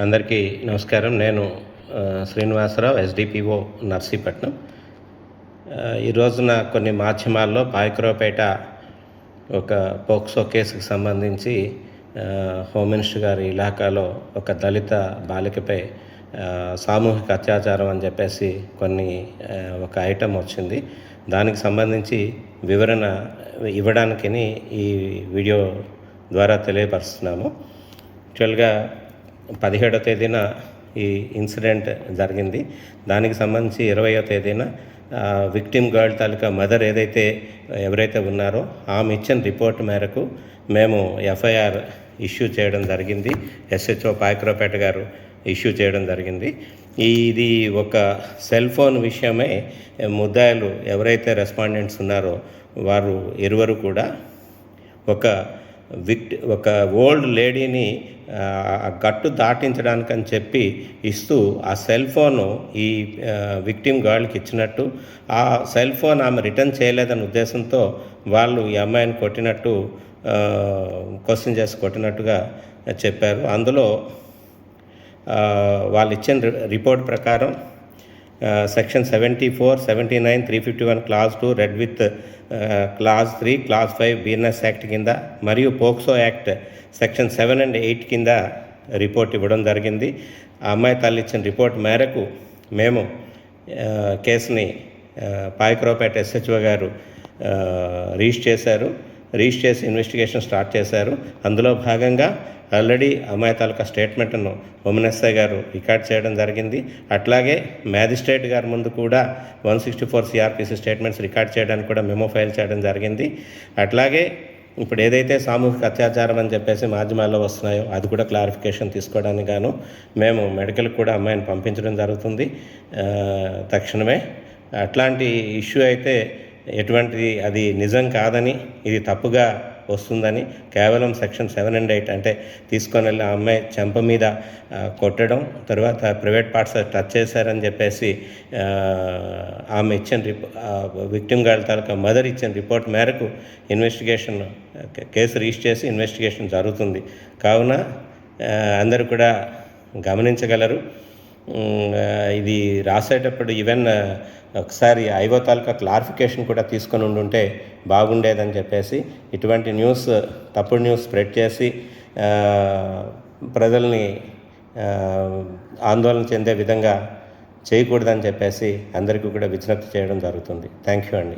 అందరికీ నమస్కారం. నేను శ్రీనివాసరావు, ఎస్డిపిఓ నర్సీపట్నం. ఈ రోజున కొన్ని మాధ్యమాల్లో పాయకరావుపేట ఒక పోక్సో కేసుకు సంబంధించి హోమ్ మినిస్టర్ గారి ఇలాకాలో ఒక దళిత బాలికపై సామూహిక అత్యాచారం అని చెప్పేసి ఒక ఐటెం వచ్చింది. దానికి సంబంధించి వివరణ ఇవ్వడానికి ఈ వీడియో ద్వారా తెలియపరుస్తున్నాము. యాక్చువల్గా 17వ తేదీన ఈ ఇన్సిడెంట్ జరిగింది. దానికి సంబంధించి 20వ తేదీన విక్టిమ్ గర్ల్ తాలూకా మదర్ ఎవరైతే ఉన్నారో ఆమె ఇచ్చిన రిపోర్ట్ మేరకు మేము ఎఫ్ఐఆర్ ఇష్యూ చేయడం జరిగింది. ఎస్హెచ్ఓ పాయకరావుపేట గారు ఇష్యూ చేయడం జరిగింది. ఇది ఒక సెల్ ఫోన్ విషయమై ముద్దాయిలు ఎవరైతే రెస్పాండెంట్స్ ఉన్నారో వారు ఇరువురు కూడా ఒక ఓల్డ్ లేడీని గట్టు దాటించడానికని చెప్పి ఇస్తూ ఆ సెల్ ఫోను ఈ విక్టిమ్ గర్ల్కి ఇచ్చినట్టు, ఆ సెల్ ఫోన్ ఆమె రిటర్న్ చేయలేదన్న ఉద్దేశంతో వాళ్ళు ఈ అమ్మాయిని క్వశ్చన్ చేసి కొట్టినట్టుగా చెప్పారు. అందులో వాళ్ళు ఇచ్చిన రిపోర్ట్ ప్రకారం section 74, 79, 351 class 2 red with class 3, class 5 BNS act కింద మరియు పోక్సో యాక్ట్ సెక్షన్ 7 and 8 కింద రిపోర్ట్ ఇవ్వడం జరిగింది. ఆ అమ్మాయి తల్లి ఇచ్చిన రిపోర్ట్ మేరకు మేము కేసుని పాయకరావుపేట ఎస్హెచ్ఓ గారు రిజిస్టర్ చేసి ఇన్వెస్టిగేషన్ స్టార్ట్ చేశారు. అందులో భాగంగా ఆల్రెడీ అమ్మాయి తాలూకా స్టేట్మెంట్ను హోమ్ మినిస్టర్ గారు రికార్డ్ చేయడం జరిగింది. అట్లాగే మ్యాజిస్ట్రేట్ గారి ముందు కూడా 164 సిఆర్పిసి స్టేట్మెంట్స్ రికార్డ్ చేయడానికి కూడా మెమో ఫైల్ చేయడం జరిగింది. అట్లాగే ఇప్పుడు ఏదైతే సామూహిక అత్యాచారం అని చెప్పేసి మాధ్యమాల్లో వస్తున్నాయో అది కూడా క్లారిఫికేషన్ తీసుకోవడానికి గాను మేము మెడికల్కి కూడా అమ్మాయిని పంపించడం జరుగుతుంది తక్షణమే. అట్లాంటి ఇష్యూ అయితే అది నిజం కాదని, ఇది తప్పుగా వస్తుందని, కేవలం సెక్షన్ 7 and 8 అంటే తీసుకొని వెళ్ళి ఆ అమ్మాయి చెంప మీద కొట్టడం, తర్వాత ప్రైవేట్ పార్ట్స్ టచ్ చేశారని చెప్పేసి ఆమె ఇచ్చిన విక్టిమ్ గర్ల్ తాలూకా మదర్ ఇచ్చిన రిపోర్ట్ మేరకు కేసు రిజిస్టర్ చేసి ఇన్వెస్టిగేషన్ జరుగుతుంది. కావున అందరూ కూడా గమనించగలరు. ఇది రాసేటప్పుడు ఈవెన్ ఒకసారి ఐఓ తాలూకా క్లారిఫికేషన్ కూడా తీసుకొని ఉండుంటే బాగుండేదని చెప్పేసి, ఇటువంటి తప్పుడు న్యూస్ స్ప్రెడ్ చేసి ప్రజల్ని ఆందోళన చెందే విధంగా చేయకూడదని చెప్పేసి అందరికీ కూడా విజ్ఞప్తి చేయడం జరుగుతుంది. థ్యాంక్ యూ అండి.